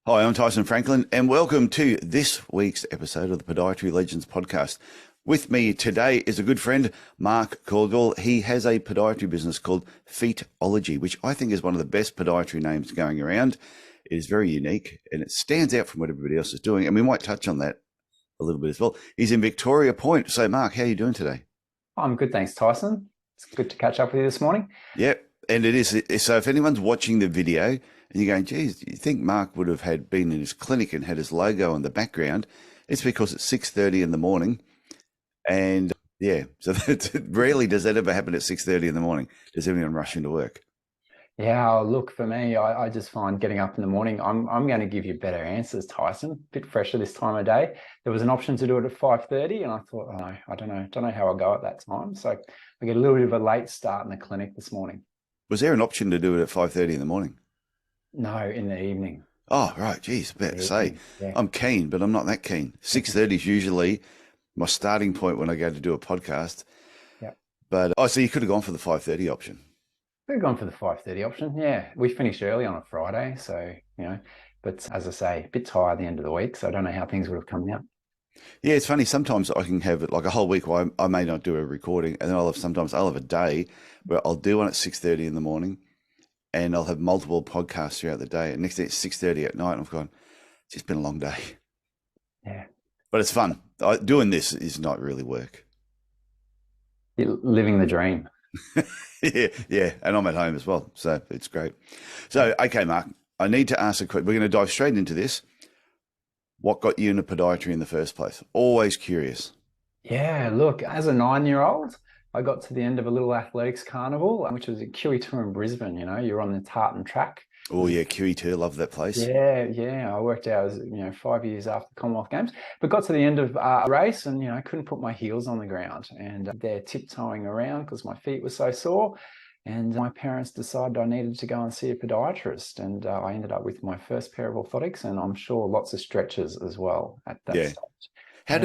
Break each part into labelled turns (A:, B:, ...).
A: Hi, I'm Tyson Franklin, and welcome to this week's episode of the Podiatry Legends podcast. With me today is a good friend, Mark Caldwell. He has a podiatry business called Feetology, which I think is one of the best podiatry names going around. It is very unique, and it stands out from what everybody else is doing, and we might touch on that a little bit as well. He's in Victoria Point. So, Mark, how are you doing today?
B: I'm good, thanks, Tyson. It's good to catch up with you this morning.
A: Yep, and it is. So if anyone's watching the video and you're going, geez, do you think Mark would have been in his clinic and had his logo in the background? It's because it's 6:30 in the morning. And yeah, so rarely does that ever happen at 6:30 in the morning. Does everyone rush into work?
B: Yeah, look, for me, I just find getting up in the morning, I'm going to give you better answers, Tyson. A bit fresher this time of day. There was an option to do it at 5:30, and I thought, oh, I don't know how I'll go at that time. So I get a little bit of a late start in the clinic this morning.
A: Was there an option to do it at 5:30 in the morning?
B: No, in the evening.
A: Oh, right. Geez, about to say,
B: Yeah.
A: I'm keen, but I'm not that keen. 6:30 is usually my starting point when I go to do a podcast.
B: Yeah.
A: But, so you could have gone for the 5:30 option.
B: We've gone for the 5:30 option. Yeah, we finished early on a Friday, so, but as I say, a bit tired at the end of the week, so I don't know how things would have come out.
A: Yeah, it's funny. Sometimes I can have it like a whole week where I may not do a recording, and then sometimes I'll have a day where I'll do one at 6:30 in the morning, and I'll have multiple podcasts throughout the day. And next day it's 6:30 at night, and I've gone, it's just been a long day.
B: Yeah.
A: But it's fun. Doing this is not really work.
B: You're living the dream.
A: yeah, and I'm at home as well, so it's great. So, okay, Mark, I need to ask a question. We're going to dive straight into this. What got you into podiatry in the first place? Always curious.
B: Yeah, look, as a 9-year-old, I got to the end of a little athletics carnival, which was at QE2 in Brisbane. You're on the tartan track.
A: Oh yeah, QE2, love that place.
B: Yeah. I worked out as 5 years after the Commonwealth Games, but got to the end of a race and I couldn't put my heels on the ground, and they're tiptoeing around because my feet were so sore. And my parents decided I needed to go and see a podiatrist, and I ended up with my first pair of orthotics, and I'm sure lots of stretches as well at that stage.
A: By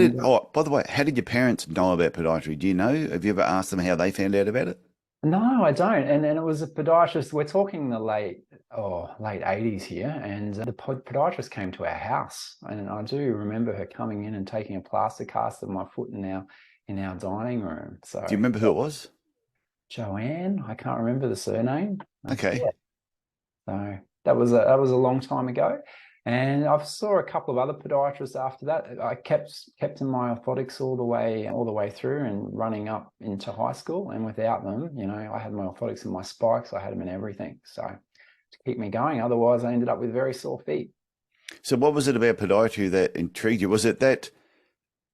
A: the way, how did your parents know about podiatry? Do you know? Have you ever asked them how they found out about it?
B: No, I don't. And it was a podiatrist. We're talking the late 80s here, and the podiatrist came to our house, and I do remember her coming in and taking a plaster cast of my foot in our dining room. So
A: do you remember who it was?
B: Joanne. I can't remember the surname.
A: Okay.
B: Yeah. So that was a long time ago. And I saw a couple of other podiatrists after that. I kept in my orthotics all the way through and running up into high school. And without them, I had my orthotics and my spikes. I had them in everything. So to keep me going. Otherwise, I ended up with very sore feet.
A: So what was it about podiatry that intrigued you? Was it that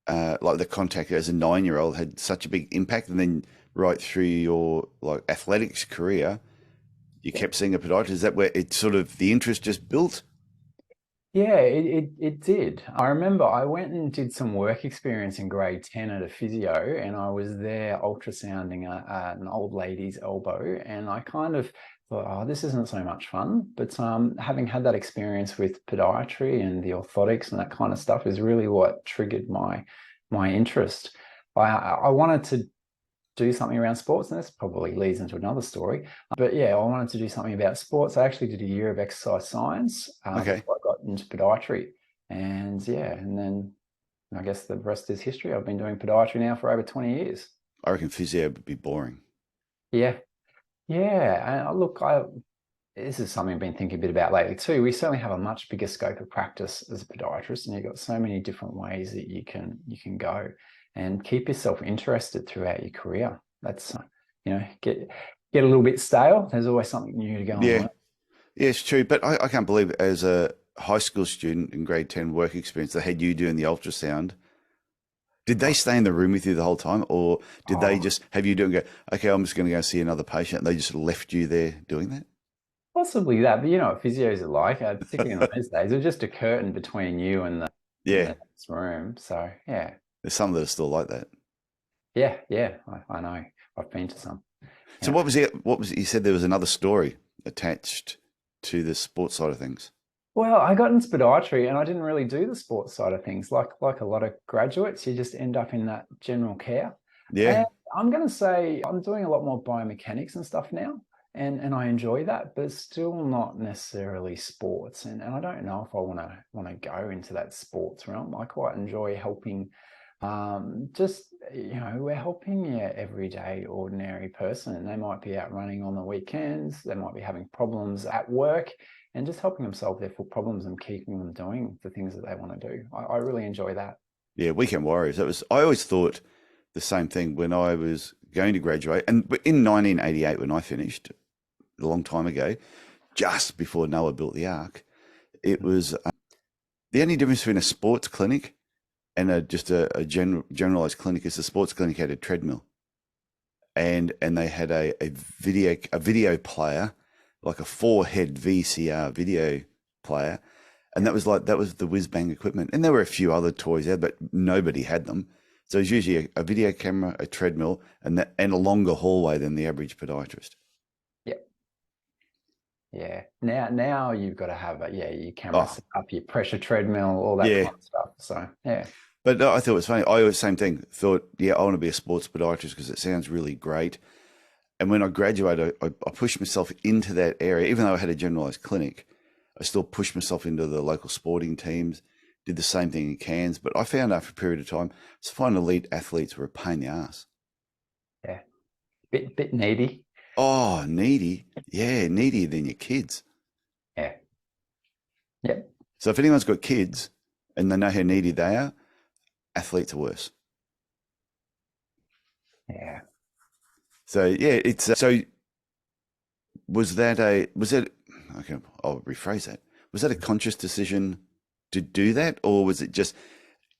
A: like the contact as a 9-year-old had such a big impact, and then right through your athletics career, you kept seeing a podiatrist? Is that where it sort of the interest just built?
B: Yeah, it did. I remember I went and did some work experience in grade 10 at a physio, and I was there ultrasounding an old lady's elbow, and I kind of thought, oh, this isn't so much fun. But having had that experience with podiatry and the orthotics and that kind of stuff is really what triggered my interest. I wanted to do something around sports, and this probably leads into another story. But yeah, I wanted to do something about sports. I actually did a year of exercise science before I got into podiatry. And then I guess the rest is history. I've been doing podiatry now for over 20 years.
A: I reckon physio would be boring.
B: Yeah. And look, this is something I've been thinking a bit about lately too. We certainly have a much bigger scope of practice as a podiatrist, and you've got so many different ways that you can go and keep yourself interested throughout your career. That's, get a little bit stale. There's always something new to go on.
A: Yeah, it's true. But I can't believe as a high school student in grade 10 work experience, they had you doing the ultrasound. Did they stay in the room with you the whole time, or did they just have you do and go, okay, I'm just going to go see another patient, and they just left you there doing that?
B: Possibly that, but what physios are like, particularly in those days. It's just a curtain between you and the next room. So yeah.
A: There's some that are still like that.
B: Yeah, I know. I've been to some.
A: So what was it? You said there was another story attached to the sports side of things.
B: Well, I got into podiatry and I didn't really do the sports side of things. Like a lot of graduates, you just end up in that general care.
A: Yeah.
B: And I'm going to say I'm doing a lot more biomechanics and stuff now. and I enjoy that, but still not necessarily sports. And I don't know if I want to go into that sports realm. I quite enjoy helping. Just, we're helping your everyday ordinary person. They might be out running on the weekends. They might be having problems at work, and just helping them solve their full problems and keeping them doing the things that they want to do. I really enjoy that.
A: Yeah, weekend warriors. I always thought the same thing when I was going to graduate, and in 1988 when I finished, a long time ago, just before Noah built the Ark, it was the only difference between a sports clinic and just a generalized clinic is the sports clinic had a treadmill, and they had a video player, like a 4-head VCR video player, and that was the whiz bang equipment. And there were a few other toys there, but nobody had them. So it was usually a video camera, a treadmill, and a longer hallway than the average podiatrist.
B: Yeah. Now you've got to have your camera set up, your pressure treadmill, all that kind of stuff. So yeah.
A: But I thought it was funny. I always same thing. Thought, I want to be a sports podiatrist because it sounds really great. And when I graduated, I pushed myself into that area. Even though I had a generalized clinic, I still pushed myself into the local sporting teams. Did the same thing in Cairns. But I found after a period of time, to find elite athletes were a pain in the ass.
B: Yeah. Bit needy.
A: Oh, needy. Yeah, needier than your kids.
B: Yeah. Yeah.
A: So if anyone's got kids and they know how needy they are, athletes are worse.
B: Yeah.
A: So yeah, it's so was that okay, I'll rephrase that. Was that a conscious decision to do that, or was it just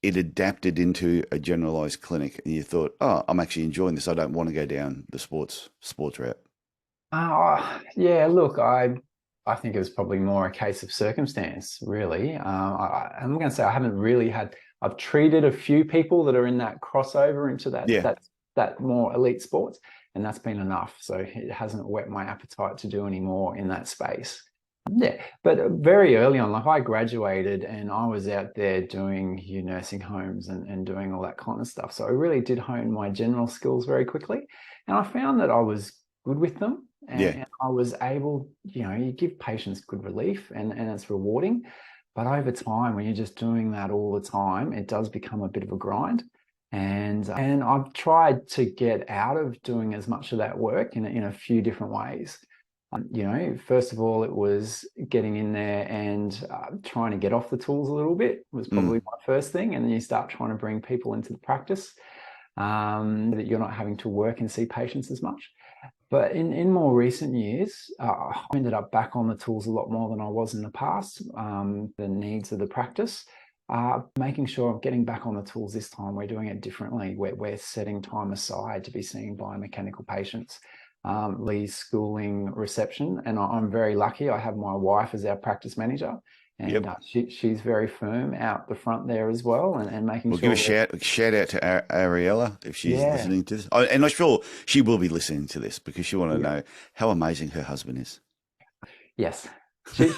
A: it adapted into a generalized clinic and you thought, oh, I'm actually enjoying this. I don't want to go down the sports route.
B: Yeah, look, I think it was probably more a case of circumstance, really. I'm going to say I haven't really I've treated a few people that are in that crossover into that more elite sports, and that's been enough. So it hasn't whet my appetite to do any more in that space. Yeah, but very early on, like I graduated and I was out there doing nursing homes and doing all that kind of stuff. So I really did hone my general skills very quickly, and I found that I was good with them. And I was able, you give patients good relief and it's rewarding. But over time, when you're just doing that all the time, it does become a bit of a grind. And I've tried to get out of doing as much of that work in a few different ways. First of all, it was getting in there and trying to get off the tools a little bit was probably my first thing. And then you start trying to bring people into the practice that you're not having to work and see patients as much. But in more recent years, I ended up back on the tools a lot more than I was in the past. The needs of the practice, making sure I'm getting back on the tools this time. We're doing it differently. We're setting time aside to be seeing biomechanical patients, schooling, reception. And I'm very lucky. I have my wife as our practice manager. And she's very firm out the front there as well, and making sure.
A: We'll give a shout out to Ariella if she's listening to this. And I'm sure she will be listening to this because she want to know how amazing her husband is.
B: Yes. She's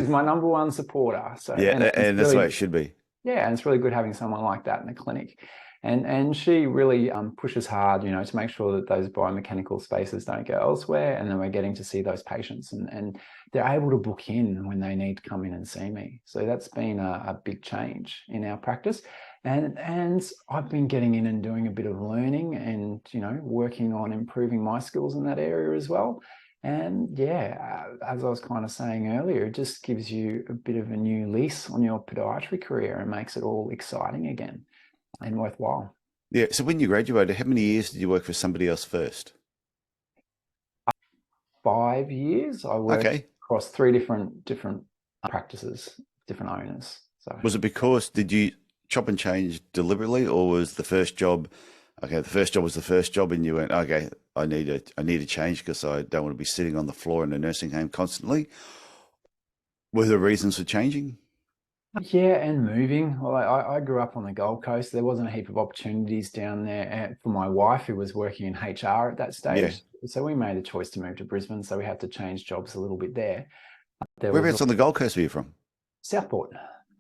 B: my number one supporter. So
A: and that's the way it should be.
B: Yeah, and it's really good having someone like that in the clinic. And she really pushes hard, to make sure that those biomechanical spaces don't go elsewhere, and then we're getting to see those patients and they're able to book in when they need to come in and see me. So that's been a big change in our practice. And I've been getting in and doing a bit of learning and, working on improving my skills in that area as well. And as I was kind of saying earlier, it just gives you a bit of a new lease on your podiatry career and makes it all exciting again and worthwhile.
A: Yeah. So when you graduated, how many years did you work for somebody else first?
B: 5 years. I worked across 3 different practices, different owners. So
A: was it because did you chop and change deliberately, or was the first job? Okay, the first job was the first job, and you went, okay, I need a change because I don't want to be sitting on the floor in a nursing home constantly. Were there reasons for changing?
B: Yeah, and moving. Well, I grew up on the Gold Coast. There wasn't a heap of opportunities down there for my wife, who was working in HR at that stage. Yeah. So we made the choice to move to Brisbane. So we had to change jobs a little bit there.
A: Whereabouts on the Gold Coast are you from?
B: Southport.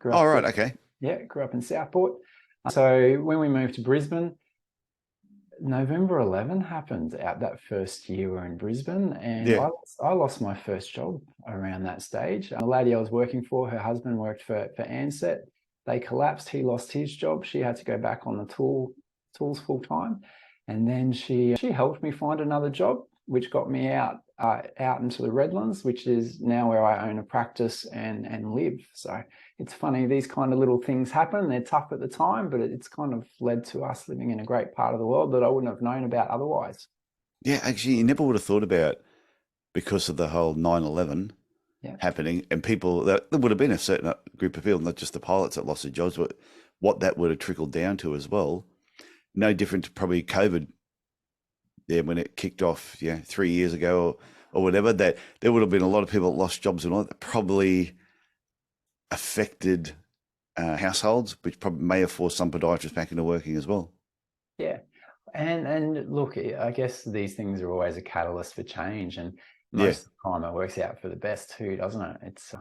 A: Oh, right. Okay.
B: Yeah, grew up in Southport. So when we moved to Brisbane, November 11 happened out that first year we were in Brisbane, and
A: Yeah.
B: I lost my first job around that stage. The lady I was working for, her husband worked for Ansett. They collapsed. He lost his job. She had to go back on the tools full time, and then she helped me find another job, which got me out into the Redlands, which is now where I own a practice and live. So it's funny, these kind of little things happen. They're tough at the time, but it's kind of led to us living in a great part of the world that I wouldn't have known about otherwise.
A: Yeah, actually, you never would have thought about, because of the whole 9/11
B: Yeah.
A: happening, and people, there would have been a certain group of people, not just the pilots that lost their jobs, but what that would have trickled down to as well. No different to probably COVID, when it kicked off, 3 years ago or whatever, that there would have been a lot of people that lost jobs and all that probably affected households, which probably may have forced some podiatrists back into working as well.
B: Yeah. And look, I guess these things are always a catalyst for change, and most of the time it works out for the best too, doesn't it? It's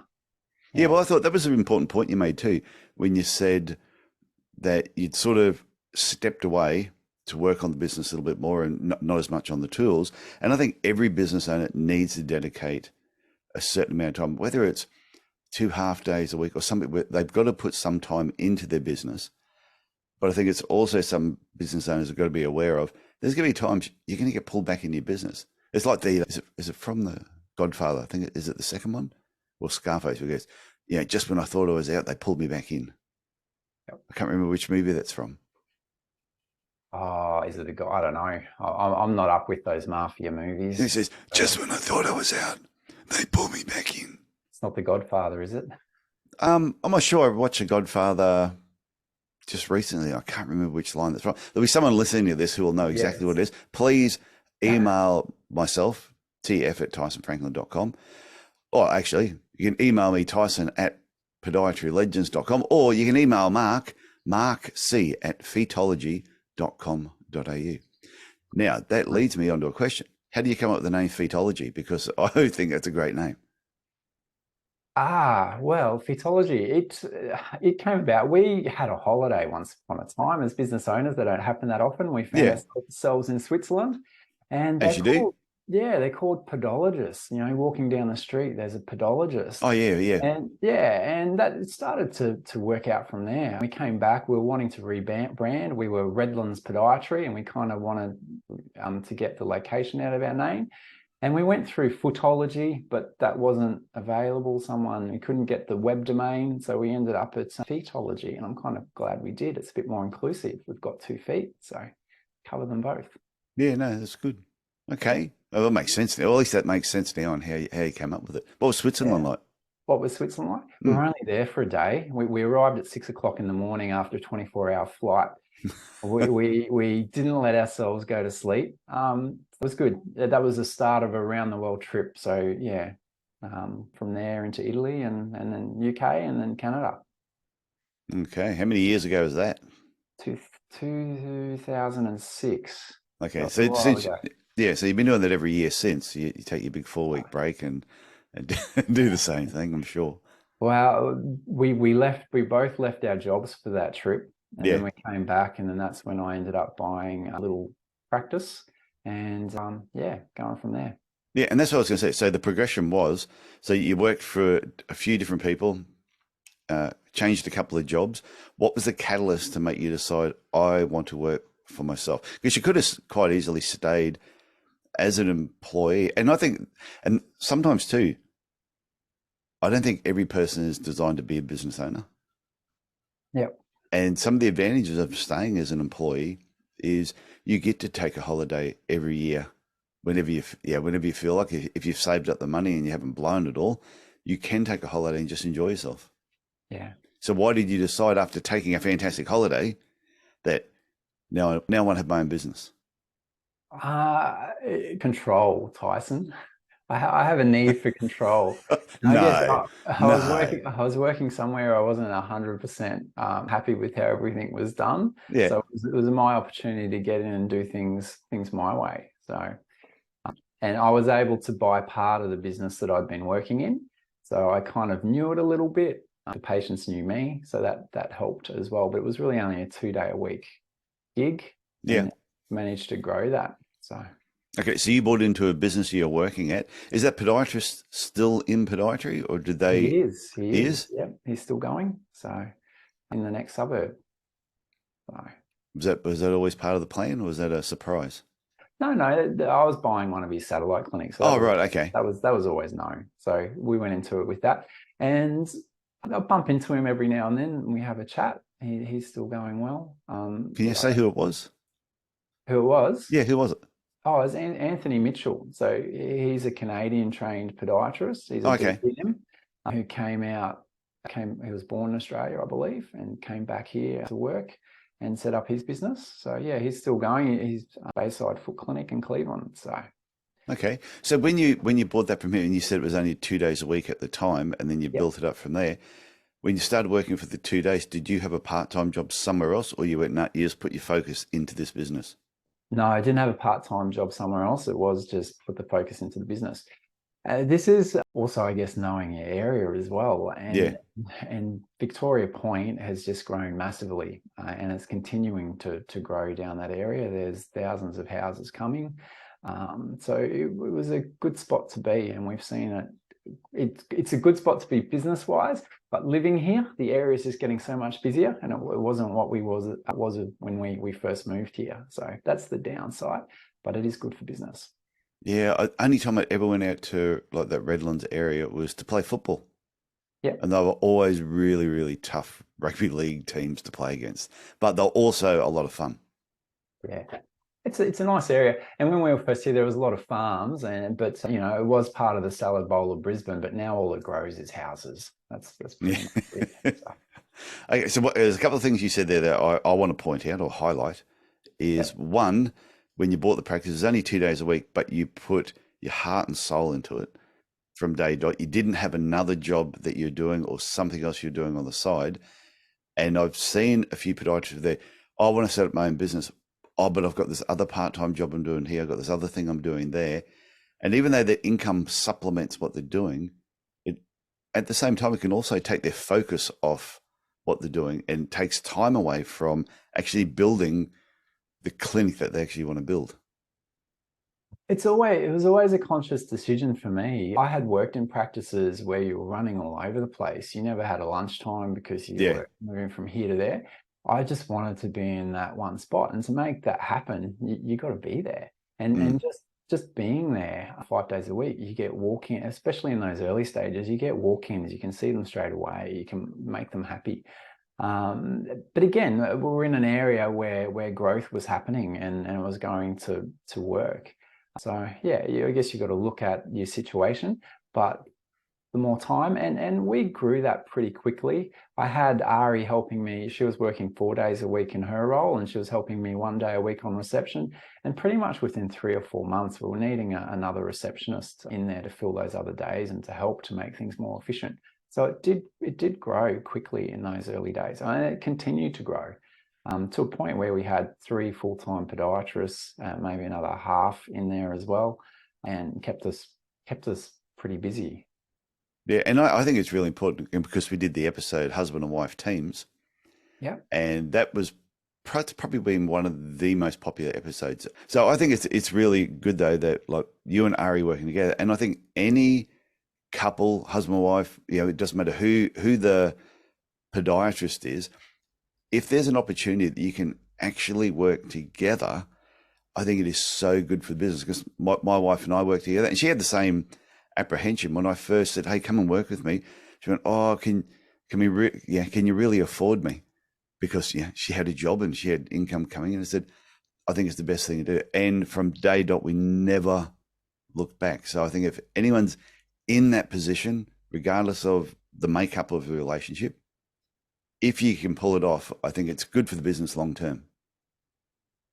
A: yeah. Well, I thought that was an important point you made too, when you said that you'd sort of stepped away to work on the business a little bit more and not as much on the tools. And I think every business owner needs to dedicate a certain amount of time, whether it's 2 half days a week or something, where they've got to put some time into their business. But I think it's also some business owners have got to be aware of, there's going to be times you're going to get pulled back into your business. It's like is it from the Godfather? I think, is it the second one? Or Scarface, who goes, just when I thought I was out, they pulled me back in.
B: Yep.
A: I can't remember which movie that's from.
B: Oh, is it the guy? I don't know. I'm not up with those mafia movies.
A: And he says, just when I thought I was out, they pulled me back in.
B: It's not the Godfather, is it?
A: I'm not sure. I watched The Godfather just recently. I can't remember which line that's from. There'll be someone listening to this who will know exactly what it is. Please email myself, tf@tysonfranklin.com. Or actually, you can email me, tyson@podiatrylegends.com, or you can email Mark C@feetology.com.au. Now, that leads me on to a question. How do you come up with the name Feetology? Because I think that's a great name.
B: Well, Feetology, it came about. We had a holiday once upon a time as business owners. That don't happen that often. We found ourselves in Switzerland, and
A: as you do.
B: They're called podologists. Walking down the street, there's a podologist.
A: Oh yeah.
B: And that it started to work out from there. We came back. We were wanting to rebrand. We were Redlands Podiatry, and we kind of wanted to get the location out of our name. And we went through Feetology, but that wasn't available. We couldn't get the web domain, so we ended up at Feetology, and I'm kind of glad we did. It's a bit more inclusive. We've got 2 feet, so cover them both.
A: Yeah, no, that's good. Okay, well, that makes sense now. Well, at least that makes sense now on how you came up with it. What was Switzerland like?
B: What was Switzerland like? We were only there for a day. We arrived at 6 o'clock in the morning after a 24-hour flight. we didn't let ourselves go to sleep. It was good. That was the start of a round the world trip. So from there into Italy and then UK and then Canada.
A: Okay, how many years ago was that?
B: 2006.
A: Okay, so you've been doing that every year since. You take your big 4-week break and do the same thing, I'm sure.
B: Well, we both left our jobs for that trip, and then we came back, and then that's when I ended up buying a little practice, and going from there.
A: Yeah, and that's what I was going to say. So the progression was, so you worked for a few different people, changed a couple of jobs. What was the catalyst to make you decide, I want to work for myself? Because you could have quite easily stayed as an employee. And I think, and sometimes too, I don't think every person is designed to be a business owner.
B: Yep.
A: And some of the advantages of staying as an employee is you get to take a holiday every year. Whenever you feel like, if you've saved up the money and you haven't blown it all, you can take a holiday and just enjoy yourself.
B: Yeah.
A: So why did you decide, after taking a fantastic holiday, that now I want to have my own business?
B: Control, Tyson. I have a need for control.
A: I
B: was working somewhere I wasn't 100% happy with how everything was done.
A: Yeah.
B: So it was my opportunity to get in and do things my way. So, and I was able to buy part of the business that I'd been working in. So I kind of knew it a little bit. The patients knew me, so that helped as well. But it was really only a 2-day-a-week gig.
A: Yeah.
B: managed to grow that. So
A: Okay, so you bought into a business you're working at. Is that podiatrist still in podiatry, or did they?
B: he is. He
A: He
B: is.
A: is?
B: Yep, he's still going. So in the next suburb. So
A: Was that always part of the plan, or was that a surprise?
B: no, I was buying one of his satellite clinics. So
A: Oh, right. Okay.
B: that was always known. So we went into it with that, and I bump into him every now and then. And we have a chat. He's still going well.
A: Can you say who it was?
B: Who it was?
A: Yeah, who was it?
B: Oh, it's Anthony Mitchell. So he's a Canadian trained podiatrist. He's a
A: Okay.
B: DPM who he was born in Australia, I believe, and came back here to work and set up his business. So yeah, he's still going. He's Bayside Foot Clinic in Cleveland. So
A: Okay. So when you bought that from him, and you said it was only 2 days a week at the time, and then you
B: yep.
A: built it up from there. When you started working for the 2 days, did you have a part-time job somewhere else, or you went, no, you just put your focus into this business?
B: No, I didn't have a part-time job somewhere else. It was just put the focus into the business. This is also, I guess, knowing your area as well. And Victoria Point has just grown massively, and it's continuing to grow down that area. There's thousands of houses coming. So it was a good spot to be, and we've seen it. It's a good spot to be business-wise, but living here, the area is just getting so much busier, and it wasn't what it was when we first moved here. So that's the downside, but it is good for business.
A: Yeah, only time I ever went out to like that Redlands area was to play football.
B: Yeah.
A: And they were always really, really tough rugby league teams to play against, but they're also a lot of fun.
B: Yeah. It's a nice area, and when we were first here, there was a lot of farms, but it was part of the salad bowl of Brisbane. But now all it grows is houses. That's pretty much it. So.
A: Okay, so there's a couple of things you said there that I want to point out or highlight. Is one, when you bought the practice, it was only 2 days a week, but you put your heart and soul into it from day dot. You didn't have another job that you're doing or something else you're doing on the side. And I've seen a few podiatrists there. I want to set up my own business. Oh, but I've got this other part-time job I'm doing here. I've got this other thing I'm doing there. And even though their income supplements what they're doing, at the same time, it can also take their focus off what they're doing and takes time away from actually building the clinic that they actually want to build.
B: It was always a conscious decision for me. I had worked in practices where you were running all over the place. You never had a lunchtime because you were moving from here to there. I just wanted to be in that one spot, and to make that happen, you got to be there, and just being there 5 days a week. You get walk-in, especially in those early stages. You get walk-ins. You can see them straight away. You can make them happy. But again, we were in an area where growth was happening and it was going to work. So yeah, I guess you got to look at your situation, but the more time, and we grew that pretty quickly. I had Ari helping me. She was working 4 days a week in her role, and she was helping me 1 day a week on reception. And pretty much within 3 or 4 months, we were needing another receptionist in there to fill those other days and to help to make things more efficient. So it did grow quickly in those early days, and it continued to grow to a point where we had 3 full-time podiatrists, maybe another half in there as well, and kept us pretty busy.
A: Yeah, and I think it's really important because we did the episode husband and wife teams.
B: Yeah.
A: And that was probably been one of the most popular episodes. So I think it's really good though that like you and Ari working together. And I think any couple, husband and wife, it doesn't matter who the podiatrist is, if there's an opportunity that you can actually work together, I think it is so good for the business. Because my wife and I work together, and she had the same apprehension when I first said, "Hey, come and work with me." She went, "Oh, can you really afford me?" Because she had a job and she had income coming in. I said, "I think it's the best thing to do." And from day dot, we never looked back. So I think if anyone's in that position, regardless of the makeup of the relationship, if you can pull it off, I think it's good for the business long term.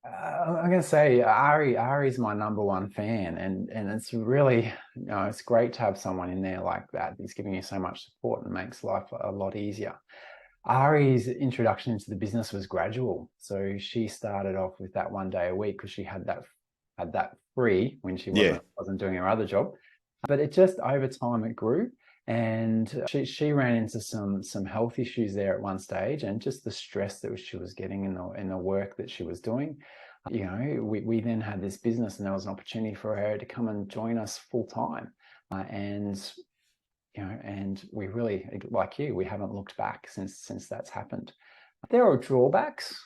B: I'm going to say Ari's my number one fan, and it's really, it's great to have someone in there like that. He's giving you so much support and makes life a lot easier. Ari's introduction into the business was gradual. So she started off with that 1 day a week because she had that free when she wasn't doing her other job. But it just over time it grew. And she ran into some health issues there at one stage, and just the stress that she was getting in the work that she was doing. We then had this business, and there was an opportunity for her to come and join us full time. And we really, like you, we haven't looked back since that's happened. There are drawbacks.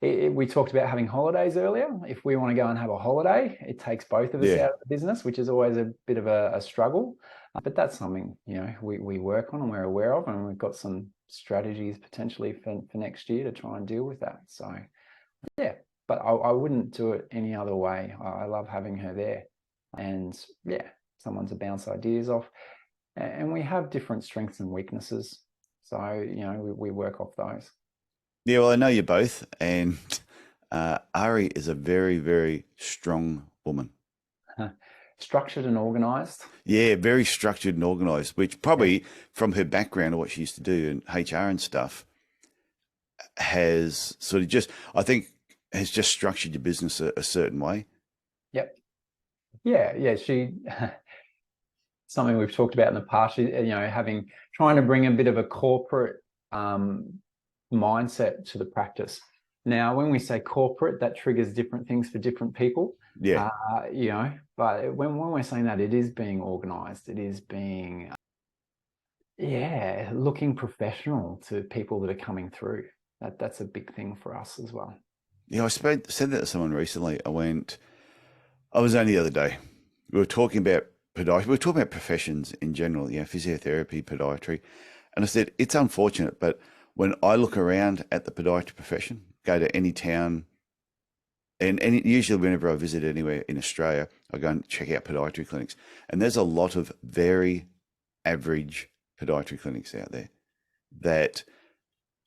B: We talked about having holidays earlier. If we want to go and have a holiday, it takes both of us out of the business, which is always a bit of a struggle. But that's something, we work on and we're aware of, and we've got some strategies potentially for next year to try and deal with that. So, yeah, but I wouldn't do it any other way. I love having her there, and someone to bounce ideas off. And we have different strengths and weaknesses. So, we work off those.
A: Yeah, well, I know you both, and Ari is a very, very strong woman.
B: Structured and organised.
A: Yeah, very structured and organised, which probably from her background or what she used to do in HR and stuff has sort of has just structured your business a certain way.
B: Yep. Yeah. She, something we've talked about in the past, trying to bring a bit of a corporate mindset to the practice. Now, when we say corporate, that triggers different things for different people.
A: Yeah.
B: But when we're saying that, it is being organised. It is being, looking professional to people that are coming through. That's a big thing for us as well.
A: Yeah, I said that to someone recently. I was only the other day. We were talking about podiatry. We were talking about professions in general, physiotherapy, podiatry. And I said, it's unfortunate, but when I look around at the podiatry profession, go to any town, and usually whenever I visit anywhere in Australia, I go and check out podiatry clinics. And there's a lot of very average podiatry clinics out there that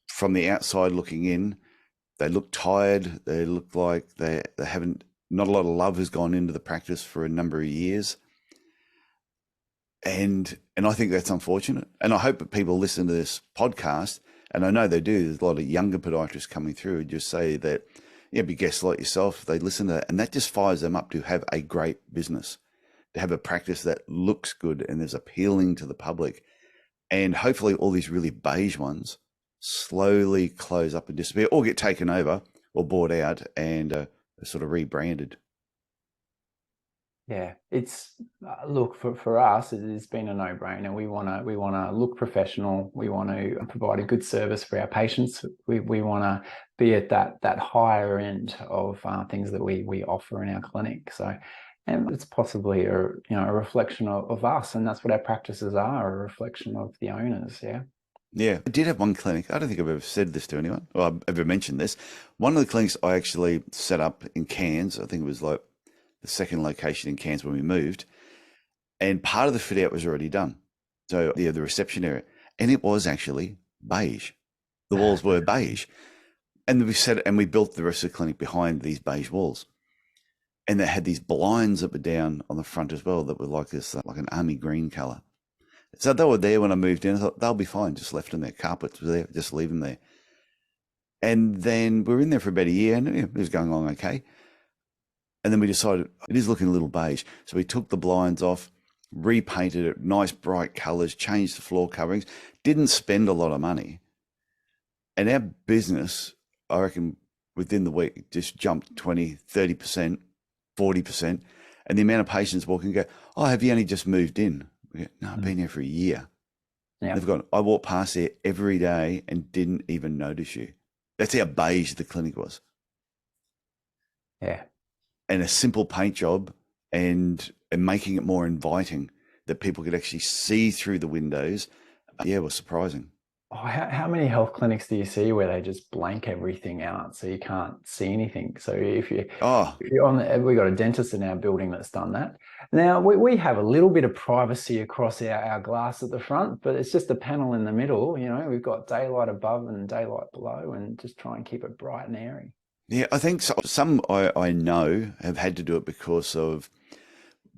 A: from the outside looking in, they look tired. They look like they haven't, not a lot of love has gone into the practice for a number of years. And I think that's unfortunate. And I hope that people listen to this podcast, and I know they do. There's a lot of younger podiatrists coming through and just say that, be guests like yourself, they listen to that, and that just fires them up to have a great business, to have a practice that looks good and is appealing to the public. And hopefully all these really beige ones slowly close up and disappear or get taken over or bought out and sort of rebranded.
B: Yeah, it's look, for us, it's been a no-brainer. We want to look professional. We want to provide a good service for our patients. We want to be at that higher end of things that we offer in our clinic. So, and it's possibly a reflection of us, and that's what our practices are, a reflection of the owners. Yeah.
A: Yeah, I did have one clinic. I don't think I've ever said this to anyone, or I've ever mentioned this. One of the clinics I actually set up in Cairns, I think it was like the second location in Cairns when we moved, and part of the fit out was already done. So the reception area, and it was actually beige. The walls were beige, and we built the rest of the clinic behind these beige walls, and they had these blinds that were down on the front as well that were like this, like an army green color. So they were there when I moved in. I thought they'll be fine, just left them there. Carpets were there, just leave them there. And then we were in there for about a year, and it was going along okay. And then we decided it is looking a little beige. So we took the blinds off, repainted it, nice bright colors, changed the floor coverings, didn't spend a lot of money. And our business, I reckon, within the week just jumped 20, 30%, 40%. And the amount of patients walking go, oh, have you only just moved in? We go, no, I've been here for a year. Yeah. They've gone, I walk past there every day and didn't even notice you. That's how beige the clinic was.
B: Yeah.
A: And a simple paint job and making it more inviting that people could actually see through the windows. Yeah, it was surprising.
B: Oh, how many health clinics do you see where they just blank everything out so you can't see anything? So if you're we got a dentist in our building that's done that. Now we have a little bit of privacy across our glass at the front, but it's just a panel in the middle. We've got daylight above and daylight below, and just try and keep it bright and airy.
A: Yeah, I think so. Some I know have had to do it because of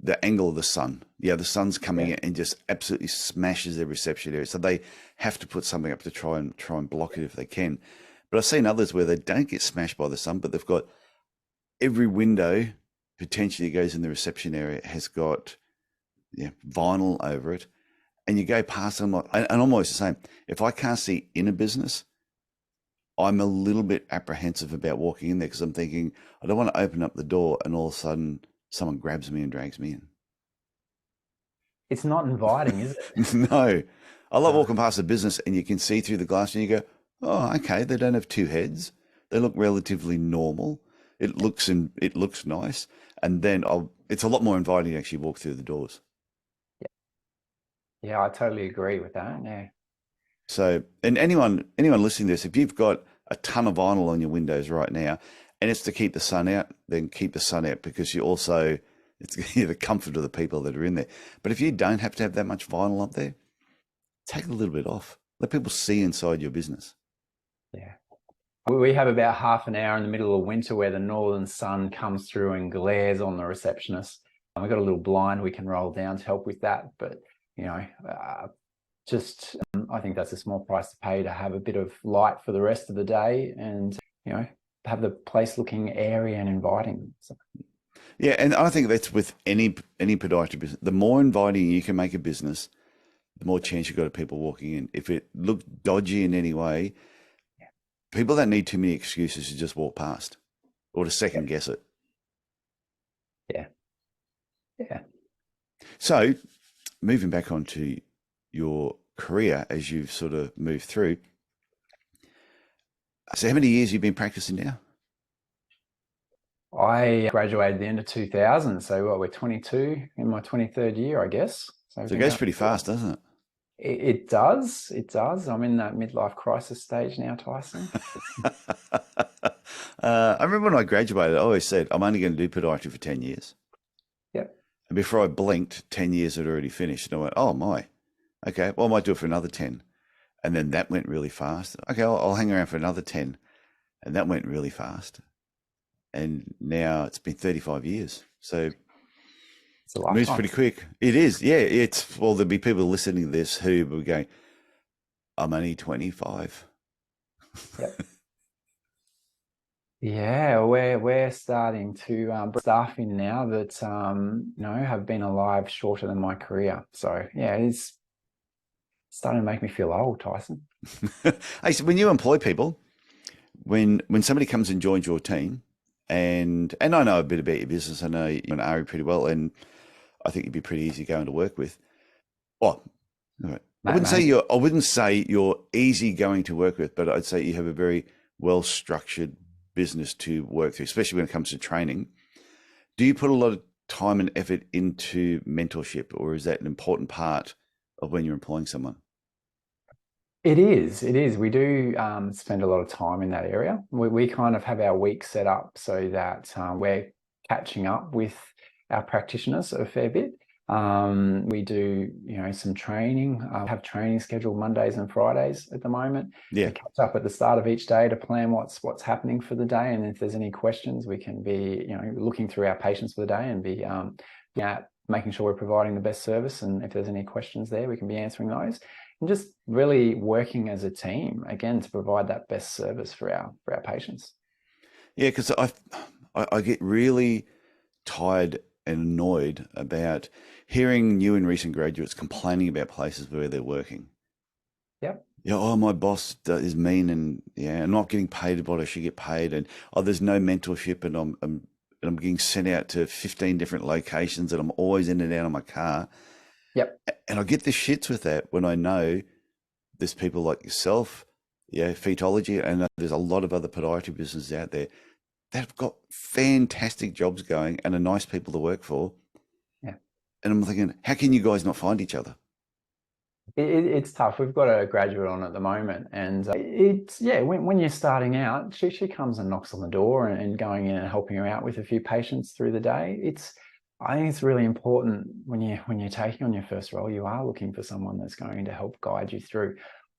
A: the angle of the sun. Yeah, the sun's coming in and just absolutely smashes their reception area. So they have to put something up to try and block it if they can. But I've seen others where they don't get smashed by the sun, but they've got every window potentially goes in the reception area has got vinyl over it. And you go past them, and I'm always the same. If I can't see in a business, I'm a little bit apprehensive about walking in there because I'm thinking I don't want to open up the door and all of a sudden someone grabs me and drags me
B: It's not inviting, is it?
A: in. No, I love
B: Uh,
A: walking past a business and you can see through the glass and you go, oh, okay, they don't have two heads. They look relatively normal. It looks nice, and then it's a lot more inviting to actually walk through the doors.
B: yeah, I totally agree with that. Yeah.
A: So, and anyone listening to this, if you've got a ton of vinyl on your windows right now, and it's to keep the sun out, then keep the sun out because it's the comfort of the people that are in there. But if you don't have to have that much vinyl up there, take a little bit off. Let people see inside your business.
B: Yeah. We have about half an hour in the middle of winter where the northern sun comes through and glares on the receptionist. And we've got a little blind we can roll down to help with that. But, I think that's a small price to pay to have a bit of light for the rest of the day and, have the place looking airy and inviting. So.
A: Yeah, and I think that's with any podiatry business. The more inviting you can make a business, the more chance you've got of people walking in. If it looks dodgy in any way, people don't need too many excuses to just walk past or to second guess it.
B: Yeah. Yeah.
A: So, moving back onto your career as you've sort of moved through. So, how many years have you been practicing now?
B: I graduated at the end of 2000. So we're 22 in my 23rd year, I guess.
A: So it goes pretty fast, doesn't it?
B: It does. It does. I'm in that midlife crisis stage now, Tyson.
A: I remember when I graduated, I always said, I'm only going to do podiatry for 10 years.
B: Yep.
A: And before I blinked, 10 years had already finished. And I went, oh my, okay, well, I might do it for another 10. And then that went really fast. Okay, I'll hang around for another 10. And that went really fast. And now it's been 35 years. So it moves pretty quick. It is. Yeah. Well, there'll be people listening to this who will be going, I'm only 25.
B: Yep. Yeah, we're starting to staff in now that have been alive shorter than my career. So yeah, it's starting to make me feel old, Tyson.
A: Hey, so when you employ people, when somebody comes and joins your team, and I know a bit about your business, I know you and Ari pretty well, and I think you'd be pretty easy going to work with. Well, I wouldn't say you're easy going to work with, but I'd say you have a very well structured business to work through, especially when it comes to training. Do you put a lot of time and effort into mentorship, or is that an important part of when you're employing someone?
B: It is. It is. We do spend a lot of time in that area. We kind of have our week set up so that we're catching up with our practitioners a fair bit. We do, some training. Have training scheduled Mondays and Fridays at the moment.
A: Yeah.
B: We catch up at the start of each day to plan what's happening for the day, and if there's any questions, we can be, looking through our patients for the day and be making sure we're providing the best service. And if there's any questions there, we can be answering those. And just really working as a team again to provide that best service for our patients.
A: Yeah, because I get really tired and annoyed about hearing new and recent graduates complaining about places where they're working.
B: Yep.
A: Yeah, oh, my boss is mean, and I'm not getting paid what I should get paid, and there's no mentorship, and I'm getting sent out to 15 different locations, and I'm always in and out of my car.
B: Yep.
A: And I get the shits with that when I know there's people like yourself, Feetology, and there's a lot of other podiatry businesses out there that have got fantastic jobs going and are nice people to work for.
B: Yeah.
A: And I'm thinking, how can you guys not find each other?
B: It's tough. We've got a graduate on at the moment, and when you're starting out, she comes and knocks on the door and going in and helping her out with a few patients through the day. I think it's really important when you're taking on your first role, you are looking for someone that's going to help guide you through.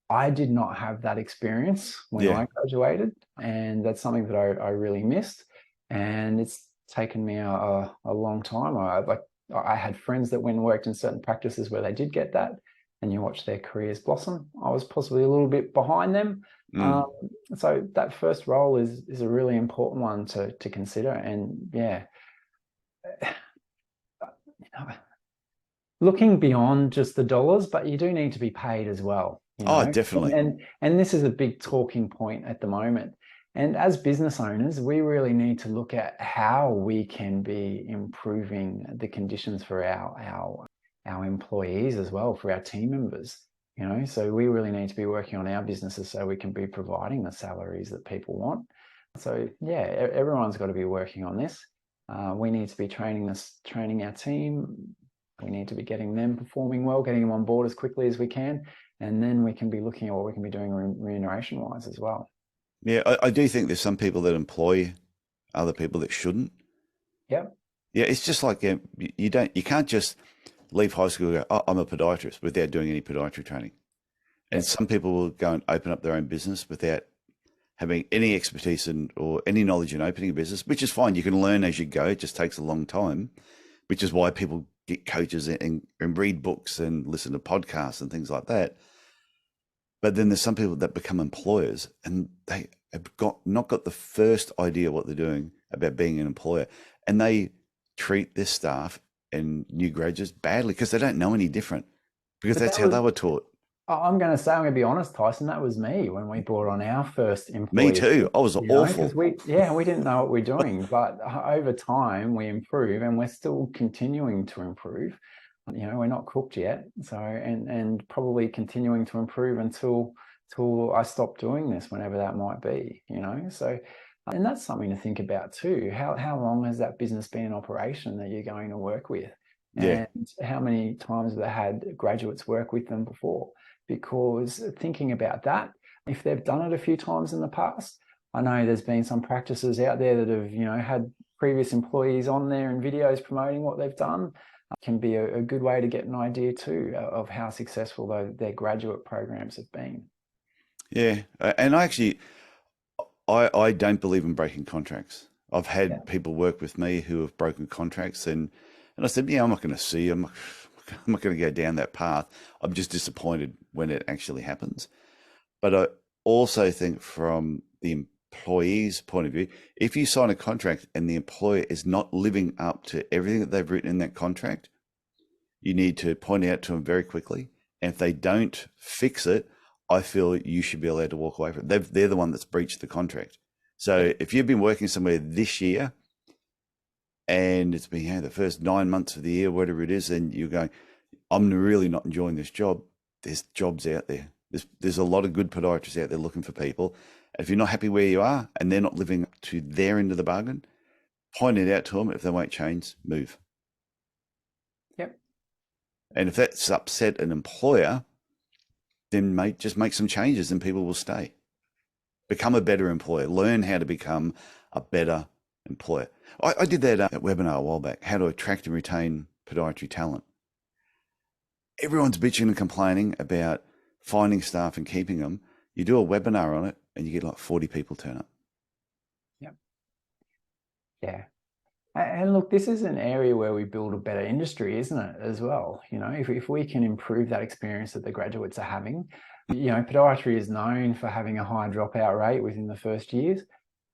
B: I did not have that experience when I graduated, and that's something that I really missed. And it's taken me a long time. I had friends that went and worked in certain practices where they did get that, and you watch their careers blossom. I was possibly a little bit behind them. So that first role is a really important one to consider. And looking beyond just the dollars, but you do need to be paid as well. you
A: Oh,
B: know,
A: definitely.
B: and this is a big talking point at the moment. And as business owners, we really need to look at how we can be improving the conditions for our employees as well, for our team members. You know, so we really need to be working on our businesses so we can be providing the salaries that people want. So yeah, everyone's got to be working on this. We need to be training our team. We need to be getting them performing well, getting them on board as quickly as we can, and then we can be looking at what we can be doing remuneration-wise as well.
A: Yeah, I do think there's some people that employ other people that shouldn't.
B: Yep.
A: Yeah, it's just like you can't just leave high school and go, oh, I'm a podiatrist without doing any podiatry training. And
B: Yep.
A: some people will go and open up their own business without having any expertise or any knowledge in opening a business, which is fine. You can learn as you go. It just takes a long time, which is why people get coaches and read books and listen to podcasts and things like that. But then there's some people that become employers and they have not got the first idea what they're doing about being an employer. And they treat their staff and new graduates badly because they don't know any different, because
B: But
A: that's how they were taught.
B: I'm going to be honest, Tyson, that was me when we brought on our first
A: Me
B: employees.
A: too. I was awful.
B: Because we didn't know what we're doing, but over time we improve and we're still continuing to improve. You know, we're not cooked yet. So, and probably continuing to improve until I stop doing this, whenever that might be, you know? So, and that's something to think about too. How long has that business been in operation that you're going to work with?
A: Yeah.
B: And how many times have they had graduates work with them before? Because thinking about that, if they've done it a few times in the past, I know there's been some practices out there that have, you know, had previous employees on there and videos promoting what they've done. Can be a good way to get an idea too of how successful their graduate programs have been.
A: Yeah. And I don't believe in breaking contracts. I've had people work with me who have broken contracts, and I said, yeah, I'm not going to sue you. I'm not going to go down that path. I'm just disappointed when it actually happens. But I also think from the employee's point of view, if you sign a contract and the employer is not living up to everything that they've written in that contract, you need to point out to them very quickly. And if they don't fix it, I feel you should be allowed to walk away from it. They're the one that's breached the contract. So if you've been working somewhere this year and it's been the first 9 months of the year, whatever it is, and you're going, I'm really not enjoying this job, there's jobs out there. There's a lot of good podiatrists out there looking for people. And if you're not happy where you are and they're not living up to their end of the bargain, point it out to them. If they won't change, move.
B: Yep.
A: And if that's upset an employer, then just make some changes and people will stay. Become a better employer. Learn how to become a better employer. I did that webinar a while back, how to attract and retain podiatry talent. Everyone's bitching and complaining about finding staff and keeping them. You do a webinar on it and you get like 40 people turn up.
B: Yep. Yeah. And look, this is an area where we build a better industry, isn't it, as well? You know, if we can improve that experience that the graduates are having, you know, podiatry is known for having a high dropout rate within the first years,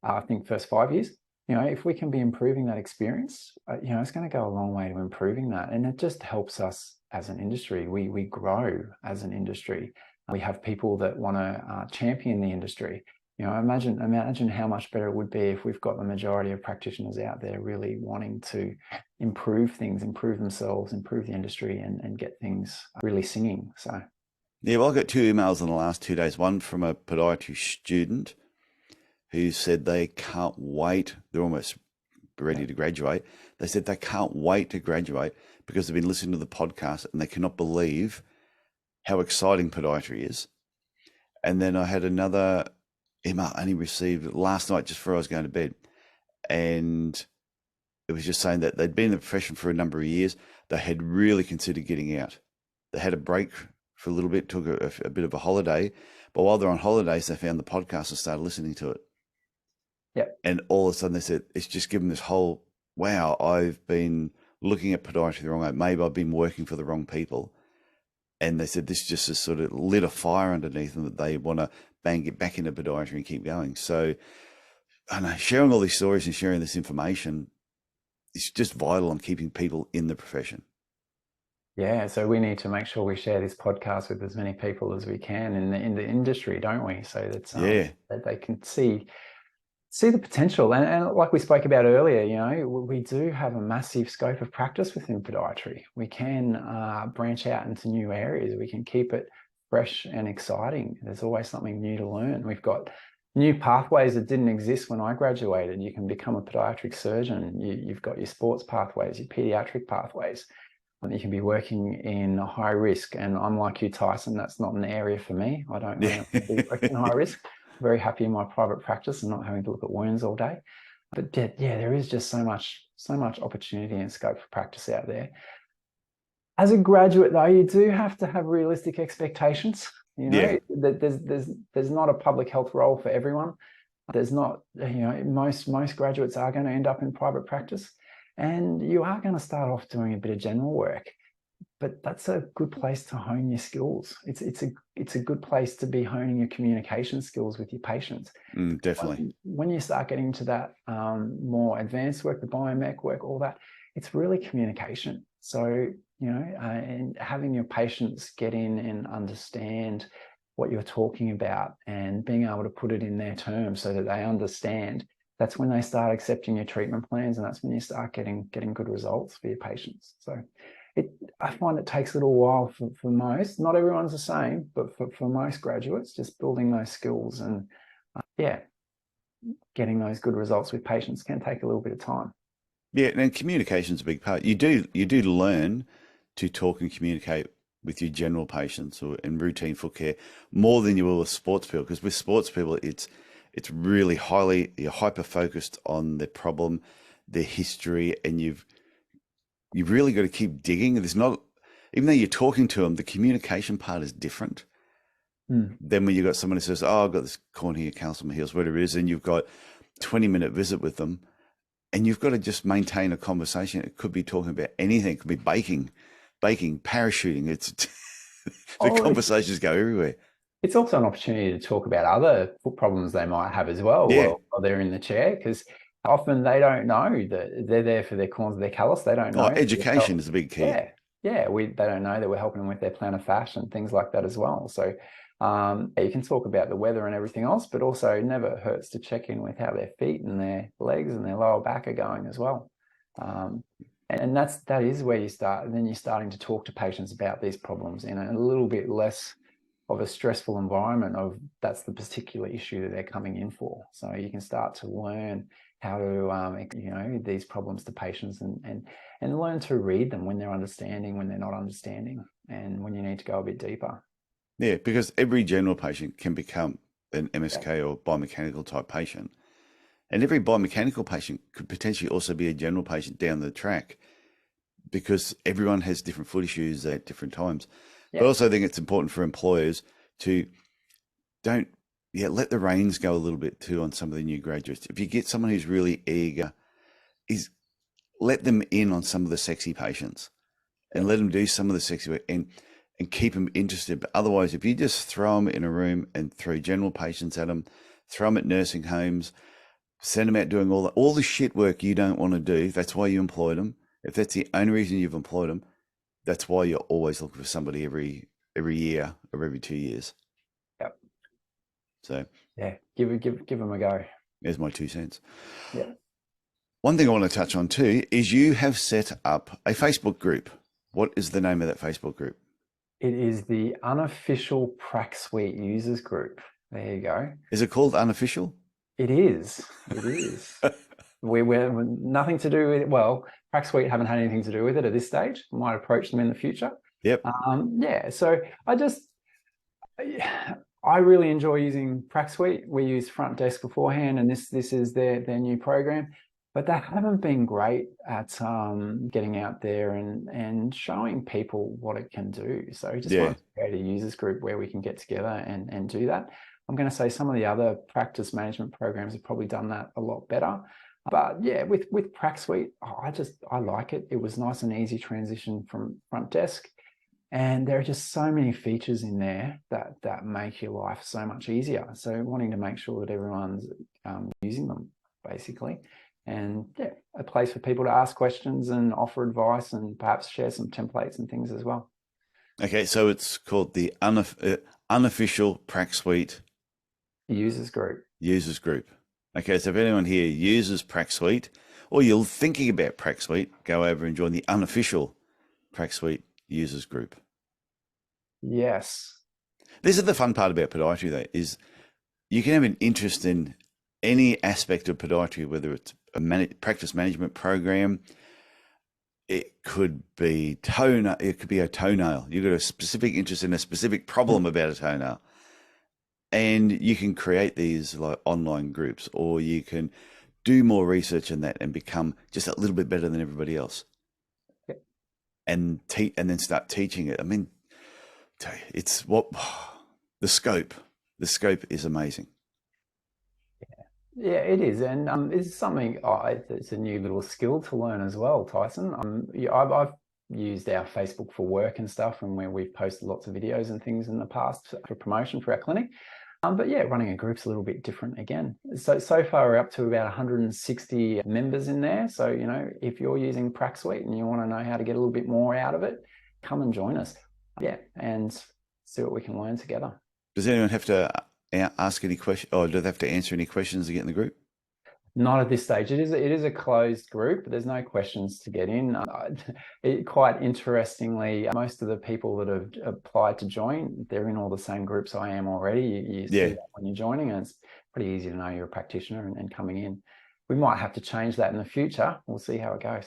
B: I think first 5 years. You know, if we can be improving that experience, you know, it's going to go a long way to improving that. And it just helps us as an industry. We grow as an industry. We have people that want to champion the industry. You know, imagine how much better it would be if we've got the majority of practitioners out there really wanting to improve things, improve themselves, improve the industry, and get things really singing. So,
A: yeah, well, I got 2 emails in the last 2 days. One from a podiatry student who said they can't wait. They're almost ready to graduate. They said they can't wait to graduate because they've been listening to the podcast and they cannot believe how exciting podiatry is. And then I had another email I only received last night just before I was going to bed. And it was just saying that they'd been in the profession for a number of years. They had really considered getting out. They had a break for a little bit, took a bit of a holiday. But while they're on holidays, they found the podcast and started listening to it.
B: Yep.
A: And all of a sudden they said, it's just given this whole, wow, I've been looking at podiatry the wrong way. Maybe I've been working for the wrong people. And they said this just has sort of lit a fire underneath them that they want to get back into podiatry and keep going. So I know sharing all these stories and sharing this information is just vital on keeping people in the profession.
B: Yeah, so we need to make sure we share this podcast with as many people as we can in the industry, don't we? So
A: Yeah,
B: that they can see the potential. And like we spoke about earlier, you know, we do have a massive scope of practice within podiatry. We can branch out into new areas. We can keep it fresh and exciting. There's always something new to learn. We've got new pathways that didn't exist when I graduated. You can become a podiatric surgeon. You've got your sports pathways, your pediatric pathways. You can be working in high risk. And I'm like you, Tyson, that's not an area for me. I don't
A: yeah,
B: want to be working in high risk. Very happy in my private practice and not having to look at wounds all day. But yeah, there is just so much opportunity and scope for practice out there. As a graduate, though, you do have to have realistic expectations. You know,
A: yeah.
B: there's not a public health role for everyone. There's not, you know, most graduates are going to end up in private practice, and you are going to start off doing a bit of general work. But that's a good place to hone your skills. It's a good place to be honing your communication skills with your patients.
A: Definitely.
B: When you start getting to that more advanced work, the biomech work, all that, it's really communication. So, you know, and having your patients get in and understand what you're talking about and being able to put it in their terms so that they understand, that's when they start accepting your treatment plans, and that's when you start getting good results for your patients. So I find it takes a little while for most. Not everyone's the same, but for most graduates, just building those skills and getting those good results with patients can take a little bit of time.
A: Yeah, and communication's a big part. You do learn to talk and communicate with your general patients or in routine foot care more than you will with sports people. Because with sports people, it's really you're hyper focused on their problem, their history, and you've really got to keep digging. There's not, even though you're talking to them, the communication part is different. Then when you've got someone who says, "Oh, I've got this cornea, calcium heals, whatever it is," and you've got 20-minute visit with them, and you've got to just maintain a conversation. It could be talking about anything. It could be baking, parachuting. It's the conversations go everywhere.
B: It's also an opportunity to talk about other foot problems they might have as well
A: Yeah.
B: while they're in the chair, because often they don't know that they're there for their corns of their callus. They don't know.
A: Oh, education is a big key.
B: Yeah. They don't know that we're helping them with their plantar fascia and things like that as well. So you can talk about the weather and everything else, but also it never hurts to check in with how their feet and their legs and their lower back are going as well. And that is where you start. And then you're starting to talk to patients about these problems in a little bit less of a stressful environment of that's the particular issue that they're coming in for. So you can start to learn how to, these problems to patients and learn to read them when they're understanding, when they're not understanding, and when you need to go a bit deeper.
A: Yeah, because every general patient can become an MSK or biomechanical type patient. And every biomechanical patient could potentially also be a general patient down the track, because everyone has different foot issues at different times. But also I think it's important for employers to let the reins go a little bit too on some of the new graduates. If you get someone who's really eager, let them in on some of the sexy patients and let them do some of the sexy work and keep them interested. But otherwise, if you just throw them in a room and throw general patients at them, throw them at nursing homes, send them out doing all the shit work you don't want to do, that's why you employed them. If that's the only reason you've employed them, that's why you're always looking for somebody every year or every 2 years.
B: Yep.
A: So
B: give them a go.
A: There's my 2 cents.
B: Yeah.
A: One thing I want to touch on too is you have set up a Facebook group. What is the name of that Facebook group?
B: It is the Unofficial Pracsuite users group. There you go.
A: Is it called Unofficial?
B: It is. It is. We're nothing to do with it. Well, Pracsuite haven't had anything to do with it at this stage. Might approach them in the future.
A: Yep.
B: So I really enjoy using Pracsuite. We use Front Desk beforehand, and this is their new program. But they haven't been great at getting out there and showing people what it can do. So we just want to create a users group where we can get together and do that. I'm going to say some of the other practice management programs have probably done that a lot better. But yeah, with Pracsuite, I like it. It was nice and easy transition from Front Desk. And there are just so many features in there that make your life so much easier. So wanting to make sure that everyone's using them, basically. and yeah, a place for people to ask questions and offer advice and perhaps share some templates and things as well.
A: Okay, so it's called the Unofficial Pracsuite
B: Users group.
A: Users Group. Okay, so if anyone here uses Pracsuite or you're thinking about Pracsuite, go over and join the Unofficial Pracsuite Users Group.
B: Yes.
A: This is the fun part about podiatry, though, is you can have an interest in any aspect of podiatry, whether it's a practice management program. It could be it could be a toenail. You've got a specific interest in a specific problem about a toenail. And you can create these like online groups, or you can do more research in that and become just a little bit better than everybody else.
B: Okay.
A: And then start teaching it. I mean, it's what the scope is amazing.
B: Yeah, it is, and it's something. It's a new little skill to learn as well, Tyson. I've used our Facebook for work and stuff, and where we've posted lots of videos and things in the past for promotion for our clinic. But yeah, running a group's a little bit different again. So far we're up to about 160 members in there. So if you're using Pracsuite and you want to know how to get a little bit more out of it, come and join us. Yeah, and see what we can learn together.
A: Does anyone have to ask any questions, or do they have to answer any questions to get in the group?
B: Not at this stage. It is a closed group. There's no questions to get in. Quite interestingly, most of the people that have applied to join, they're in all the same groups I am already. You see that when you're joining, and it's pretty easy to know you're a practitioner and coming in. We might have to change that in the future. We'll see how it goes.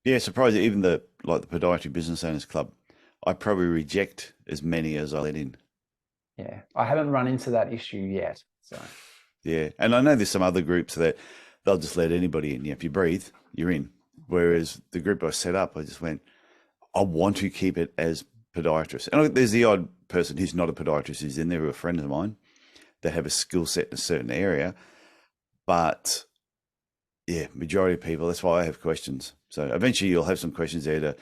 A: Yeah, surprisingly, even the Podiatry Business Owners Club, I probably reject as many as I let in.
B: Yeah, I haven't run into that issue yet. So
A: yeah, and I know there's some other groups that they'll just let anybody in. Yeah, if you breathe, you're in. Whereas the group I set up, I just went, I want to keep it as podiatrists. And there's the odd person who's not a podiatrist who's in there, who are friends of mine that have a skill set in a certain area. But yeah, majority of people, that's why I have questions. So eventually you'll have some questions there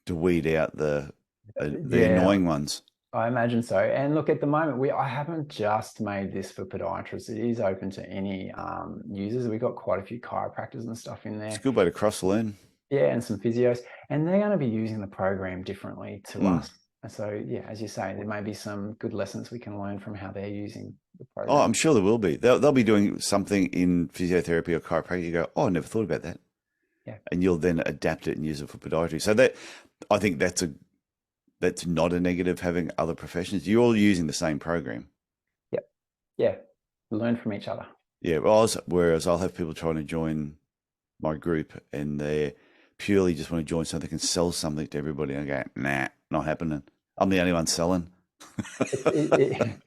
A: to weed out the annoying ones.
B: I imagine so. And look, at the moment, I haven't just made this for podiatrists. It is open to any users. We've got quite a few chiropractors and stuff in there.
A: It's a good way to cross-learn.
B: Yeah, and some physios. And they're going to be using the program differently to us. And so, yeah, as you say, there may be some good lessons we can learn from how they're using the program.
A: Oh, I'm sure there will be. They'll be doing something in physiotherapy or chiropractic. You go, oh, I never thought about that.
B: Yeah.
A: And you'll then adapt it and use it for podiatry. So I think that's not a negative, having other professions. You're all using the same program.
B: Yep. Yeah. Learn from each other.
A: Yeah. Whereas I'll have people trying to join my group and they purely just want to join so they can sell something to everybody. I go, nah, not happening. I'm the only one selling.
B: It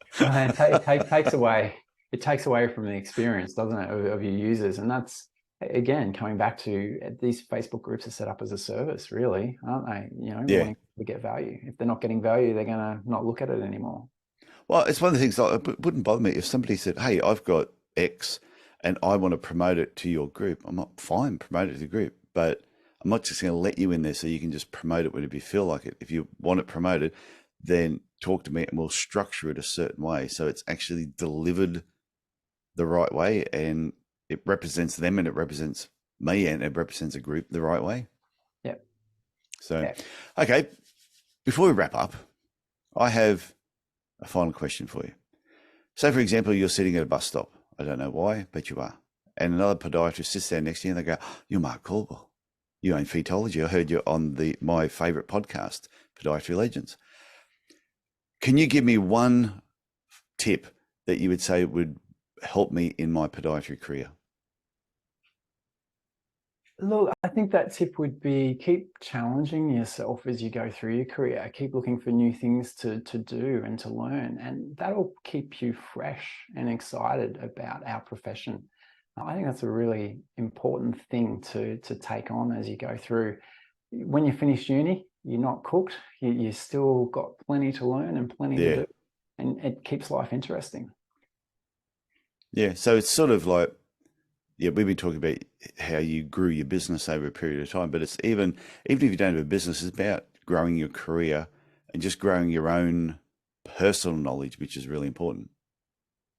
B: takes away from the experience, doesn't it, of your users? And that's, again, coming back to these Facebook groups are set up as a service, really, aren't they? Wanting to get value. If they're not getting value, they're going to not look at it anymore. Well,
A: it's one of the things that wouldn't bother me if somebody said, hey, I've got X and I want to promote it to your group. I'm not fine, promote it to the group, but I'm not just going to let you in there so you can just promote it whenever you feel like it. If you want it promoted, then talk to me and we'll structure it a certain way so it's actually delivered the right way and it represents them and it represents me and it represents a group the right way.
B: Yeah.
A: So, okay, before we wrap up, I have a final question for you. So, for example, you're sitting at a bus stop. I don't know why, but you are. And another podiatrist sits there next to you and they go, you're Mark Caldwell. You own Feetology. I heard you on my favorite podcast, Podiatry Legends. Can you give me one tip that you would say would help me in my podiatry career?
B: Look, I think that tip would be keep challenging yourself as you go through your career. Keep looking for new things to do and to learn, and that'll keep you fresh and excited about our profession. I think that's a really important thing to take on as you go through. When you finish uni, you're not cooked. You still got plenty to learn and plenty to do, and it keeps life interesting. Yeah,
A: so it's sort of like, we've been talking about how you grew your business over a period of time, but it's even if you don't have a business, it's about growing your career and just growing your own personal knowledge, which is really important.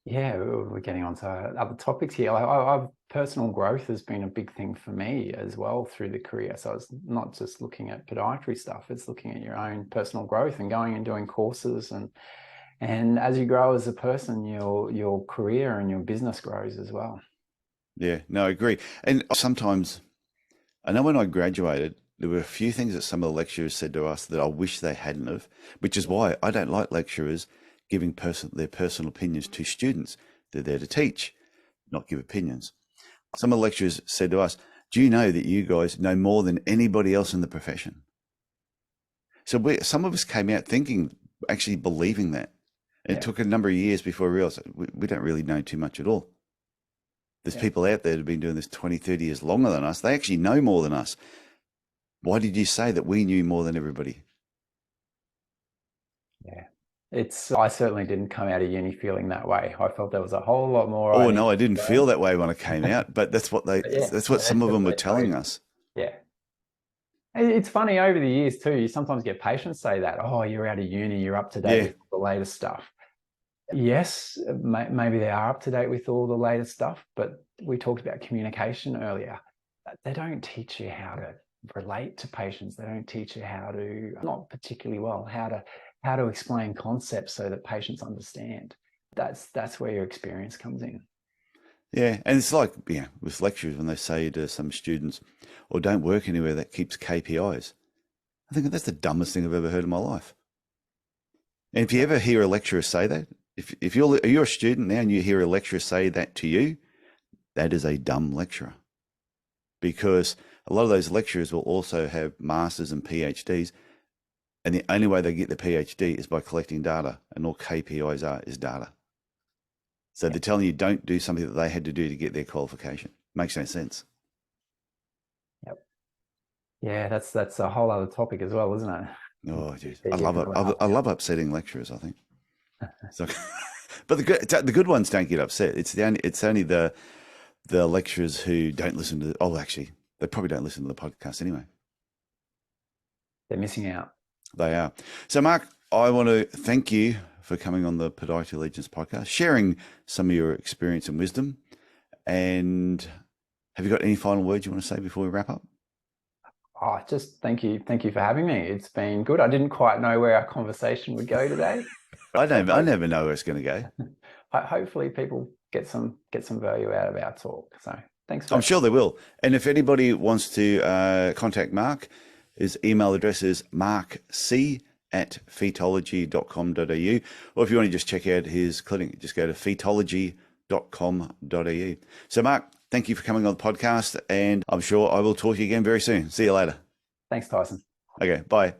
B: Yeah, we're getting on to other topics here. I've personal growth has been a big thing for me as well through the career. So it's not just looking at podiatry stuff, it's looking at your own personal growth and going and doing courses. And as you grow as a person, your career and your business grows as well.
A: Yeah, no, I agree. And sometimes, I know when I graduated, there were a few things that some of the lecturers said to us that I wish they hadn't have, which is why I don't like lecturers giving their personal opinions to students. They're there to teach, not give opinions. Some of the lecturers said to us, do you know that you guys know more than anybody else in the profession? So some of us came out thinking, actually believing that. And it took a number of years before we realized we don't really know too much at all. There's people out there that have been doing this 20, 30 years longer than us. They actually know more than us. Why did you say that we knew more than everybody?
B: Yeah. I certainly didn't come out of uni feeling that way. I felt there was a whole lot more.
A: Oh, no, I didn't feel that way when I came out, but that's what that's what some of them were telling us.
B: Yeah. It's funny over the years too, you sometimes get patients say that, oh, you're out of uni, you're up to date with the latest stuff. Yes, maybe they are up to date with all the latest stuff, but we talked about communication earlier. They don't teach you how to relate to patients. They don't teach you how to, not particularly well, how to explain concepts so that patients understand. That's where your experience comes in.
A: Yeah, and it's like, with lecturers when they say to some students, or don't work anywhere that keeps KPIs. I think that's the dumbest thing I've ever heard in my life. And if you ever hear a lecturer say that, if you're a student now and you hear a lecturer say that to you, that is a dumb lecturer. Because a lot of those lecturers will also have masters and PhDs, and the only way they get the PhD is by collecting data, and all KPIs is data. So they're telling you don't do something that they had to do to get their qualification. Makes no sense.
B: Yep. Yeah, that's a whole other topic as well, isn't it?
A: Oh, geez. I love it. I love upsetting lecturers, I think. So, but the good ones don't get upset. It's only the lecturers who don't listen to. Oh, actually, they probably don't listen to the podcast anyway.
B: They're missing out.
A: They are. So, Mark, I want to thank you for coming on the Podiatry Legends podcast, sharing some of your experience and wisdom. And have you got any final words you want to say before we wrap up?
B: Oh, just thank you for having me. It's been good. I didn't quite know where our conversation would go today.
A: I never know where it's going to go.
B: Hopefully, people get some value out of our talk. So, thanks.
A: I'm sure they will. And if anybody wants to contact Mark, his email address is markc@feetology.com.au. Or if you want to just check out his clinic, just go to feetology.com.au. So, Mark, thank you for coming on the podcast, and I'm sure I will talk to you again very soon. See you later.
B: Thanks, Tyson.
A: Okay, bye.